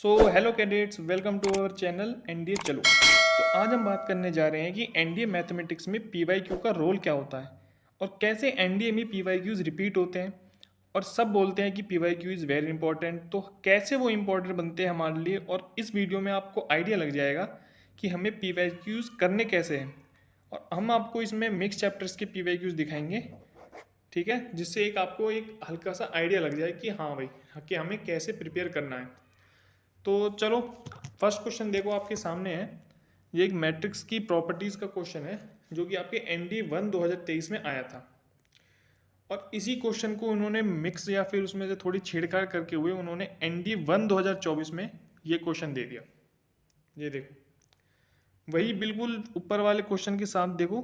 So hello cadets, welcome to our channel NDA चलो। तो आज हम बात करने जा रहे हैं कि एनडीए मैथमेटिक्स में पीवाईक्यू का रोल क्या होता है और कैसे एनडीए में पीवाईक्यूज रिपीट होते हैं। और सब बोलते हैं कि पीवाईक्यू इज़ वेरी इंपॉर्टेंट, तो कैसे वो इंपॉर्टेंट बनते हैं हमारे लिए। और इस वीडियो में आपको आइडिया लग जाएगा कि हमें पीवाईक्यूज करने कैसे हैं। और हम आपको इसमें मिक्स चैप्टर्स के पीवाईक्यूज दिखाएंगे, ठीक है, जिससे एक आपको एक हल्का सा आइडिया लग जाए कि हाँ भाई, कि हमें कैसे प्रिपेयर करना है। तो चलो, फर्स्ट क्वेश्चन देखो आपके सामने है। ये एक मैट्रिक्स की प्रॉपर्टीज़ का क्वेश्चन है जो कि आपके एनडी 1 2023 में आया था। और इसी क्वेश्चन को उन्होंने मिक्स या फिर उसमें से थोड़ी छेड़छाड़ करके हुए उन्होंने एनडी 1 2024 में ये क्वेश्चन दे दिया। ये देखो, वही बिल्कुल ऊपर वाले क्वेश्चन के साथ देखो,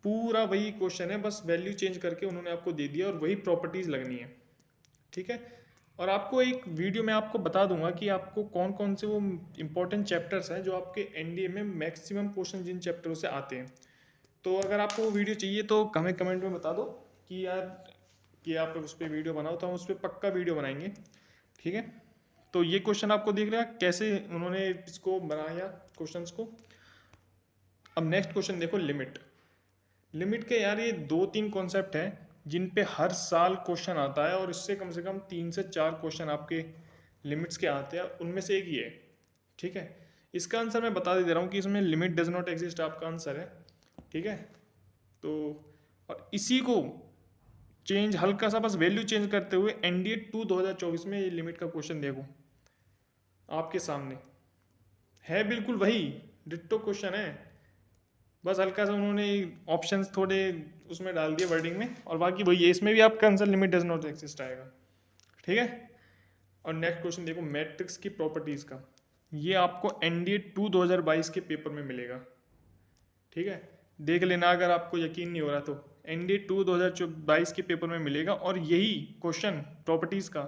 पूरा वही क्वेश्चन है, बस वैल्यू चेंज करके उन्होंने आपको दे दिया और वही प्रॉपर्टीज़ लगनी है, ठीक है। और आपको एक वीडियो में आपको बता दूंगा कि आपको कौन कौन से वो इंपॉर्टेंट चैप्टर्स हैं जो आपके एनडीए में मैक्सिमम क्वेश्चन जिन चैप्टरों से आते हैं। तो अगर आपको वो वीडियो चाहिए तो हमें कमेंट में बता दो कि यार कि आप उस पर वीडियो बनाओ, तो हम उस पर पक्का वीडियो बनाएंगे, ठीक है। तो ये क्वेश्चन आपको दिख रहा है कैसे उन्होंने इसको बनाया क्वेश्चंस को। अब नेक्स्ट क्वेश्चन देखो, लिमिट। लिमिट के यार ये दो तीन कॉन्सेप्ट हैं जिन पे हर साल क्वेश्चन आता है और इससे कम से कम 3 से 4 क्वेश्चन आपके लिमिट्स के आते हैं, उनमें से एक ये है, ठीक है। इसका आंसर मैं बता दे रहा हूँ कि इसमें लिमिट डज नॉट एग्जिस्ट आपका आंसर है, ठीक है। तो और इसी को चेंज हल्का सा बस वैल्यू चेंज करते हुए एनडीए 2 2024 में ये लिमिट का क्वेश्चन देखो आपके सामने है, बिल्कुल वही डिट्टो क्वेश्चन है। बस हल्का सा उन्होंने ऑप्शंस थोड़े उसमें डाल दिए वर्डिंग में, और बाकी वही है, इसमें भी आपका answer limit does not exist आएगा, ठीक है। और नेक्स्ट क्वेश्चन देखो, मैट्रिक्स की प्रॉपर्टीज का। ये आपको एनडीए 2 2022 के पेपर में मिलेगा, ठीक है। देख लेना अगर आपको यकीन नहीं हो रहा तो एनडीए 2 2022 के पेपर में मिलेगा। और यही क्वेश्चन प्रॉपर्टीज का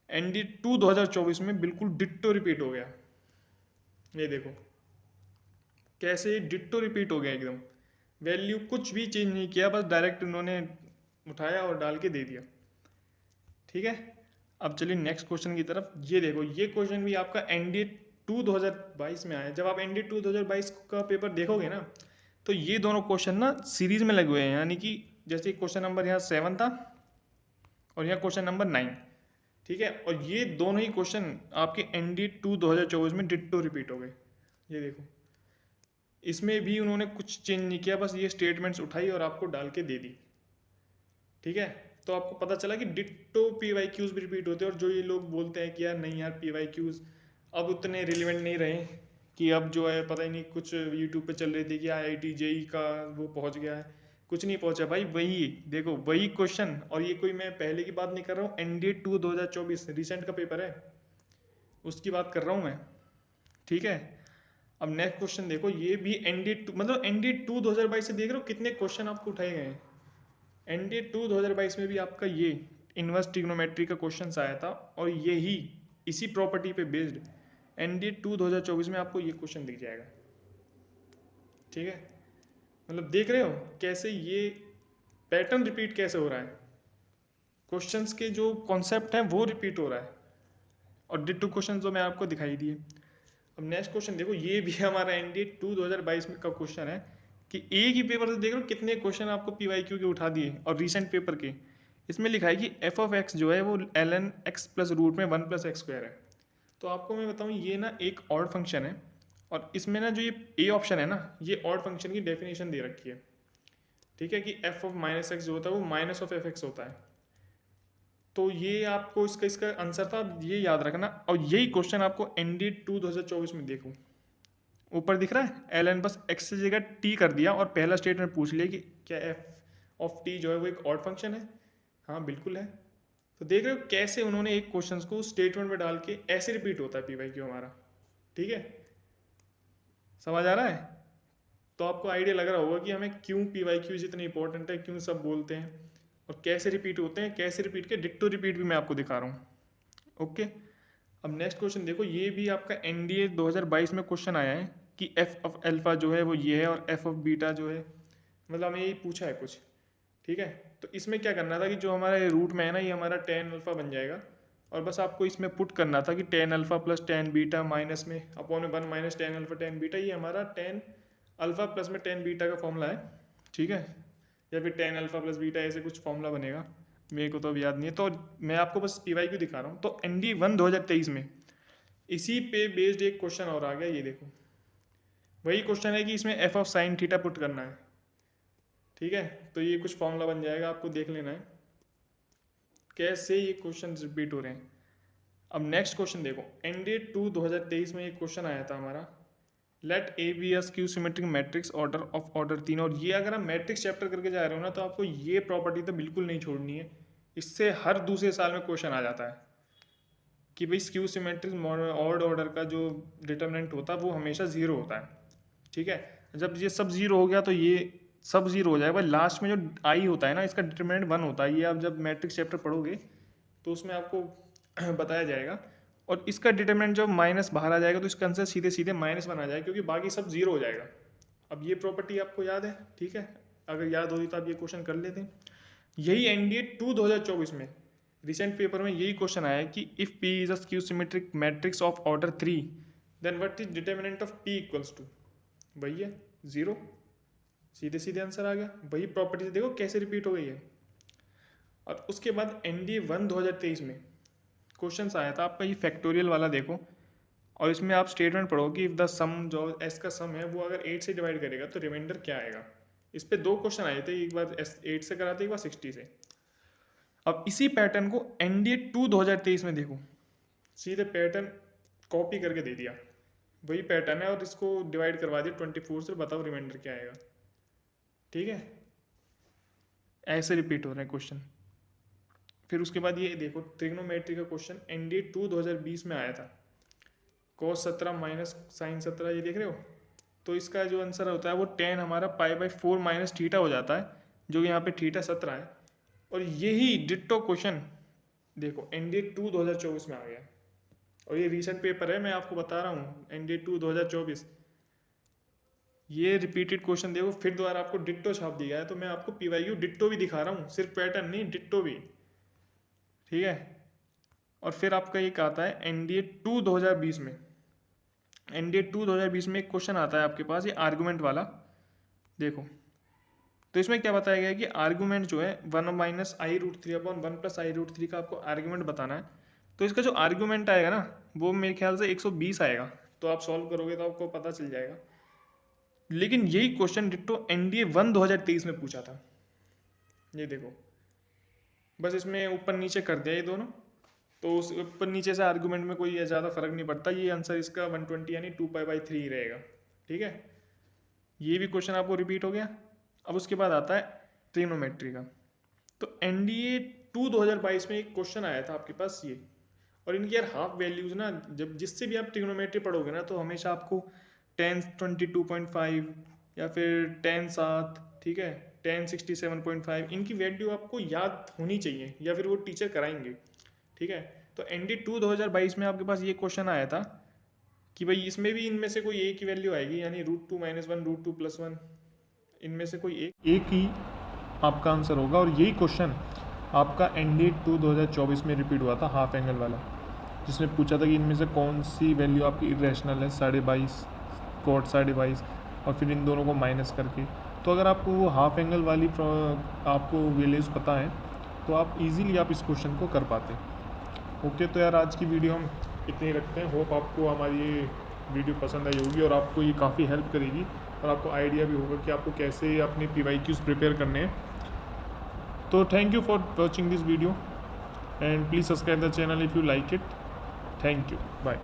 एनडीए 2 2024 में बिल्कुल डिट्टो रिपीट हो गया। ये देखो कैसे डिट्टो रिपीट हो गया एकदम, वैल्यू कुछ भी चेंज नहीं किया, बस डायरेक्ट उन्होंने उठाया और डाल के दे दिया, ठीक है। अब चलिए नेक्स्ट क्वेश्चन की तरफ। ये देखो, ये क्वेश्चन भी आपका एनडीए 2 2022 में आया। जब आप एनडीए 2 2022 का पेपर देखोगे ना, तो ये दोनों क्वेश्चन ना सीरीज में लगे हुए हैं, यानी कि जैसे क्वेश्चन नंबर यहाँ 7 था और यहाँ क्वेश्चन नंबर 9, ठीक है। और ये दोनों ही क्वेश्चन आपके एनडीए 2 2024 में डिट्टो रिपीट हो गए। ये देखो, इसमें भी उन्होंने कुछ चेंज नहीं किया, बस ये स्टेटमेंट्स उठाई और आपको डाल के दे दी, ठीक है। तो आपको पता चला कि डिट्टो पी वाई क्यूज भी रिपीट होते हैं। और जो ये लोग बोलते हैं कि यार नहीं यार, पी वाई क्यूज अब उतने रिलेवेंट नहीं रहे, कि अब जो है पता ही नहीं, कुछ यूट्यूब पे चल रही थी कि आईआईटी जेई का वो पहुंच गया है, कुछ नहीं पहुंचा भाई। वही देखो, वही क्वेश्चन। और ये कोई मैं पहले की बात नहीं कर रहा हूँ, एनडीए 2 2024 रिसेंट का पेपर है, उसकी बात कर रहा हूँ मैं, ठीक है। अब नेक्स्ट क्वेश्चन देखो, ये भी एनडीए 2 मतलब एनडीए 2 2022 से देख रहे हो कितने क्वेश्चन आपको उठाए गए हैं। एनडीए 2 2022 में भी आपका ये इनवर्स ट्रिग्नोमेट्री का क्वेश्चन आया था, और यही इसी प्रॉपर्टी पे बेस्ड एनडीए 2 2024 में आपको ये क्वेश्चन दिख जाएगा, ठीक है। मतलब देख रहे हो कैसे ये पैटर्न रिपीट कैसे हो रहा है, क्वेश्चंस के जो कॉन्सेप्ट हैं वो रिपीट हो रहा है, और डिट्टो क्वेश्चन तो मैं आपको दिखाई दिए। अब नेक्स्ट क्वेश्चन देखो, ये भी हमारा एनडीए 2 2022 में का क्वेश्चन है, कि एक ही पेपर से देख रहे हो कितने क्वेश्चन आपको पीवाईक्यू के उठा दिए, और रीसेंट पेपर के। इसमें लिखा है कि एफ ऑफ एक्स जो है वो ln x प्लस रूट में 1 + x² है। तो आपको मैं बताऊं, ये ना एक ऑड फंक्शन है, और इसमें ना जो ये ए ऑप्शन है ना, ये ऑड फंक्शन की डेफिनेशन दे रखी है, ठीक है, कि एफ ऑफ माइनस एक्स जो होता है वो माइनस ऑफ एफ एक्स होता है। तो ये आपको इसका इसका आंसर था, ये याद रखना। और यही क्वेश्चन आपको एनडीए 2 2024 में देखो, ऊपर दिख रहा है ln बस x की जगह t कर दिया, और पहला स्टेटमेंट पूछ लिया कि क्या f ऑफ t जो है वो एक ऑड फंक्शन है। हाँ बिल्कुल है। तो देख रहे हो कैसे उन्होंने एक क्वेश्चन को स्टेटमेंट में डाल के ऐसे रिपीट होता है पीवाईक्यू हमारा, ठीक है। समझ आ रहा है। तो आपको आइडिया लग रहा होगा कि हमें क्यों पीवाईक्यूज इतने इंपॉर्टेंट है, क्यों सब बोलते हैं, और कैसे रिपीट होते हैं, कैसे रिपीट के डिक्टो रिपीट भी मैं आपको दिखा रहा हूँ, ओके। अब नेक्स्ट क्वेश्चन देखो, ये भी आपका एनडीए 2022 में क्वेश्चन आया है कि एफ ऑफ अल्फा जो है वो ये है, और एफ ऑफ बीटा जो है, मतलब हमें यही पूछा है कुछ, ठीक है। तो इसमें क्या करना था कि जो हमारा रूट में है ना, ये हमारा tan अल्फा बन जाएगा, और बस आपको इसमें पुट करना था कि tan alpha plus tan beta minus में अपॉन में 1 minus tan alpha tan beta, ये हमारा टेन अल्फ़ा प्लस में टेन बीटा का फॉर्मूला है, ठीक है, या फिर टेन अल्फ़ा प्लस बीटा ऐसे कुछ फॉर्मूला बनेगा, मेरे को तो अब याद नहीं है। तो मैं आपको बस PYQ दिखा रहा हूँ। तो ND1 2023 में इसी पे बेस्ड एक क्वेश्चन और आ गया, ये देखो वही क्वेश्चन है कि इसमें F of sine theta put करना है, ठीक है। तो ये कुछ फॉर्मूला बन जाएगा, आपको देख लेना है कैसे ये क्वेश्चन रिपीट हो रहे हैं। अब नेक्स्ट क्वेश्चन देखो, ND2 2023 में एक क्वेश्चन आया था हमारा, let A be skew symmetric matrix order of order 3। और ये अगर हम मैट्रिक्स चैप्टर करके जा रहे हो ना तो आपको ये प्रॉपर्टी तो बिल्कुल नहीं छोड़नी है, इससे हर दूसरे साल में क्वेश्चन आ जाता है कि भाई स्क्यू सिमेट्रिक ऑड ऑर्डर का जो डिटरमिनेंट होता है वो हमेशा 0 होता है, ठीक है। जब ये सब 0 हो गया तो ये सब 0 हो जाएगा, लास्ट में जो आई होता है ना इसका डिटरमिनेंट 1 होता है। ये आप जब मैट्रिक्स चैप्टर पढ़ोगे तो उसमें आपको बताया जाएगा। और इसका डिटरमिनेंट जब माइनस बाहर आ जाएगा तो इसका आंसर सीधे सीधे -1 आ जाएगा, क्योंकि बाकी सब 0 हो जाएगा। अब ये प्रॉपर्टी आपको याद है, ठीक है, अगर याद होती तो आप ये क्वेश्चन कर लेते हैं। यही ND2 2024 में रिसेंट पेपर में यही क्वेश्चन आया है कि if P is a skew symmetric matrix of order 3 then what is determinant of P equals to, वही है 0, सीधे सीधे आंसर आ गया। वही प्रॉपर्टी देखो कैसे रिपीट हो गई है। और उसके बाद ND1 2023 में क्वेश्चन आया था आपका ये फैक्टोरियल वाला, देखो, और इसमें आप स्टेटमेंट पढ़ो कि इफ द सम जो S का सम है वो अगर 8 से डिवाइड करेगा तो रिमाइंडर क्या आएगा। इस पे 2 क्वेश्चन आए थे, एक बार 8 से कराते एक बार 60 से। अब इसी पैटर्न को ND2 2023 में देखो, सीधे पैटर्न कॉपी करके दे दिया, वही पैटर्न है और इसको डिवाइड करवा दिया 24 से, बताओ रिमाइंडर क्या आएगा, ठीक है। ऐसे रिपीट हो रहे हैं क्वेश्चन। फिर उसके बाद ये देखो ट्रिग्नोमेट्री का क्वेश्चन ND2 2020 में आया था, cos 17 माइनस साइन 17, ये देख रहे हो। तो इसका जो आंसर होता है वो tan हमारा π/4 माइनस थीटा हो जाता है, जो यहाँ पे थीटा 17 है। और यही डिट्टो क्वेश्चन देखो ND2 2024 में आ गया, और ये रीसेंट पेपर है, मैं आपको बता रहा हूँ ND2 2024। ये रिपीटेड क्वेश्चन देखो, फिर दोबारा आपको डिट्टो छाप दिया है। तो मैं आपको PYQ डिट्टो भी दिखा रहा हूँ, सिर्फ पैटर्न नहीं, डिट्टो भी, ठीक है। और फिर आपका एक आता है ND2 2020 में, ND2 2020 में एक क्वेश्चन आता है आपके पास, ये आर्गूमेंट वाला, देखो। तो इसमें क्या बताया गया है कि आर्गूमेंट जो है 1 माइनस आई रूट 3 अपॉन 1 प्लस आई रूट 3 का आपको आर्गूमेंट बताना है। तो इसका जो आर्गूमेंट आएगा ना वो मेरे ख्याल से 120 आएगा, तो आप सॉल्व करोगे तो आपको पता चल जाएगा। लेकिन यही क्वेश्चन डिट्टो ND1 2023 में पूछा था, ये देखो, बस इसमें ऊपर नीचे कर दिया ये दोनों, तो उस ऊपर नीचे से आर्गूमेंट में कोई ज़्यादा फर्क नहीं पड़ता। ये आंसर इसका 120 यानी 2π/3 रहेगा, ठीक है। ये भी क्वेश्चन आपको रिपीट हो गया। अब उसके बाद आता है ट्रिग्नोमेट्री का। तो ND2 2022 में एक क्वेश्चन आया था आपके पास ये, और इनकी यार हाफ वैल्यूज ना, जब जिससे भी आप ट्रिग्नोमेट्री पढ़ोगे ना तो हमेशा आपको tan 22.5 या फिर tan 7, ठीक है, tan 67.5, इनकी वैल्यू आपको याद होनी चाहिए या फिर वो टीचर कराएंगे, ठीक है। तो ND2 2022 में आपके पास ये क्वेश्चन आया था कि भाई इसमें भी इनमें से कोई एक की वैल्यू आएगी, यानी √2 - 1 √2 + 1, इनमें से कोई एक ही आपका आंसर होगा। और यही क्वेश्चन आपका ND2 2024 में रिपीट हुआ था, हाफ एंगल वाला, जिसमें पूछा था कि इनमें से कौन सी वैल्यू आपकी इरेशनल है, 22.5 cot 22.5, और फिर इन दोनों को माइनस करके। तो अगर आपको वो हाफ एंगल वाली आपको वैल्यूज पता है तो आप इजीली आप इस क्वेश्चन को कर पाते। ओके, तो यार आज की वीडियो हम इतने ही रखते हैं। होप आपको हमारी ये वीडियो पसंद आई होगी और आपको ये काफ़ी हेल्प करेगी, और आपको आइडिया भी होगा कि आपको कैसे अपने PYQs प्रिपेयर करने हैं। तो thank you for watching this video and please subscribe the channel if you like it. Thank you, bye.